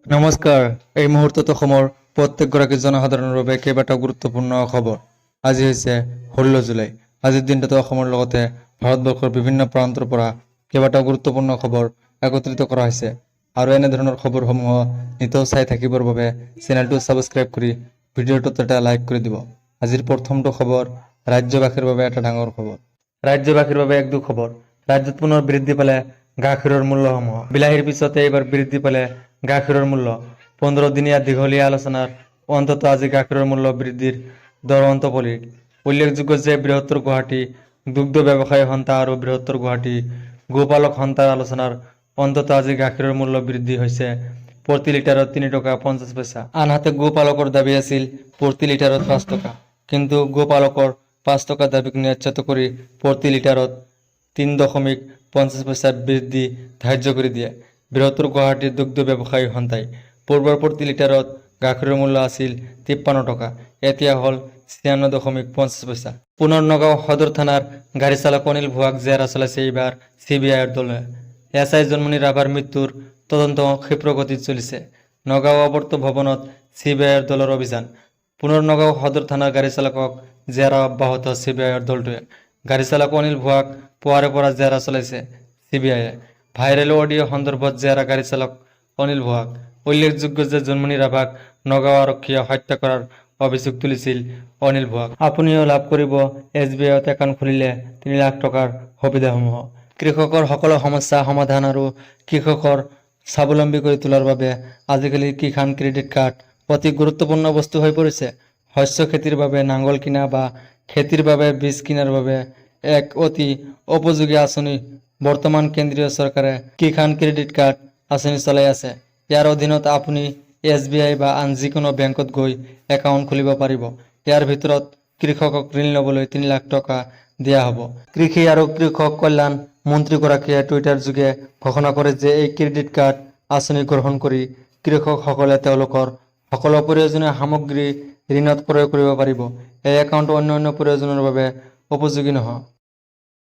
নমস্কাৰ। এই মুহূৰ্তত অসমৰ প্ৰত্যেকগৰাকী জনসাধাৰণৰ বাবে কেইবাটাও গুৰুত্বপূৰ্ণ খবৰ। আজি হৈছে 16 জুলাই। আজিৰ দিনটোত অসমৰ লগতে ভাৰতবৰ্ষৰ বিভিন্ন প্ৰান্তৰ পৰা কেইবাটাও গুৰুত্বপূৰ্ণ খবৰ একত্ৰিত কৰা হৈছে। আৰু এনেধৰণৰ খবৰসমূহ নিতৌ চাই থাকিবৰ বাবে চেনেলটো ছাবস্ক্ৰাইব কৰি ভিডিঅ'টোত এটা লাইক কৰি দিব। আজিৰ প্ৰথমটো খবৰ ৰাজ্যবাসীৰ বাবে এটা ডাঙৰ খবৰ। ৰাজ্যবাসীৰ বাবে এক দুখবৰ। ৰাজ্যত পুনৰ বৃদ্ধি পালে গাখীৰৰ মূল্যসমূহ। বিলাহীৰ পিছতে এইবাৰ বৃদ্ধি পালে গাখীৰৰ মূল্য। 15 দিনীয়া দীঘলীয়া আলোচনাৰ অন্তত আজি গাখীৰৰ মূল্য বৃদ্ধিৰ দৰ অন্তপৰিল। উল্লেখযোগ্য যে বৃহত্তৰ গুৱাহাটী দুগ্ধ ব্যৱসায়ী সন্থা আৰু বৃহত্তৰ গুৱাহাটী গোপালক সন্থাৰ আলোচনাৰ অন্তত আজি গাখীৰৰ মূল্য বৃদ্ধি হৈছে প্ৰতি লিটাৰত 3 টকা 50 পইচা। আনহাতে গোপালকৰ দাবী আছিল প্ৰতি লিটাৰত 5 টকা। কিন্তু গোপালকৰ 5 টকা দাবীক ন্যায্যত কৰি প্ৰতি লিটাৰত 3.50 পইচা বৃদ্ধি ধাৰ্য কৰি দিয়ে বৃহত্তৰ গুৱাহাটীৰ দুগ্ধ ব্যৱসায়ী সন্থাই। পূৰ্বৰ প্ৰতি লিটাৰত গাখীৰৰ মূল্য আছিল 53 টকা, এতিয়া হ'ল 96.50 পইচা। পুনৰ নগাঁও সদৰ থানাৰ গাড়ী চালক অনিল ভুৱাক জেৰা চলাইছে এইবাৰ CBIৰ দলে। SI জন্মনি ৰাভাৰ মৃত্যুৰ তদন্ত ক্ষীপ্ৰ গতিত চলিছে। নগাঁও অৱৰ্ত ভৱনত CBIৰ দলৰ অভিযান। পুনৰ নগাঁও সদৰ থানাৰ গাড়ী চালকক জেৰা অব্যাহত CBIৰ দলটোৱে। গাড়ী চালক অনিল ভুৱাক পুৱাৰে পৰা জেৰা চলাইছে CBIয়ে। ভাইৰেল অডিঅ' সন্দৰ্ভত জেৰা গাড়ী চালক অনিল ভুৱাক। উল্লেখযোগ্য যে জন্মনি ৰাভাক নগাঁও আৰক্ষীয়ে হত্যা কৰাৰ অভিযোগ তুলিছিল অনিল ভুৱাক। আপুনিও লাভ কৰিব SBIত একাউণ্ট খুলিলে 3 লাখ টকাৰ সুবিধাসমূহ। কৃষকৰ সকলো সমস্যা সমাধান আৰু কৃষকৰ স্বাৱলম্বী কৰি তোলাৰ বাবে আজিকালি কিষাণ ক্ৰেডিট কাৰ্ড অতি গুৰুত্বপূৰ্ণ বস্তু হৈ পৰিছে। শস্য খেতিৰ বাবে নাঙল কিনা বা খেতিৰ বাবে বীজ কিনাৰ বাবে এক অতি উপযোগী আঁচনি বৰ্তমান কেন্দ্ৰীয় চৰকাৰে কিষাণ ক্ৰেডিট কাৰ্ড আঁচনি চলাই আছে। ইয়াৰ অধীনত আপুনি SBI বা আন যিকোনো বেংকত গৈ একাউণ্ট খুলিব পাৰিব। ইয়াৰ ভিতৰত কৃষকক ঋণ ল'বলৈ 3 লাখ টকা দিয়া হ'ব। কৃষি আৰু কৃষক কল্যাণ মন্ত্ৰীগৰাকীয়ে টুইটাৰ যোগে ঘোষণা কৰে যে এই ক্ৰেডিট কাৰ্ড আঁচনি গ্ৰহণ কৰি কৃষকসকলে তেওঁলোকৰ সকলো প্ৰয়োজনীয় সামগ্ৰী ঋণত প্ৰয়োগ কৰিব পাৰিব। এই একাউণ্ট অন্যান্য প্ৰয়োজনৰ বাবে উপযোগী নহয়।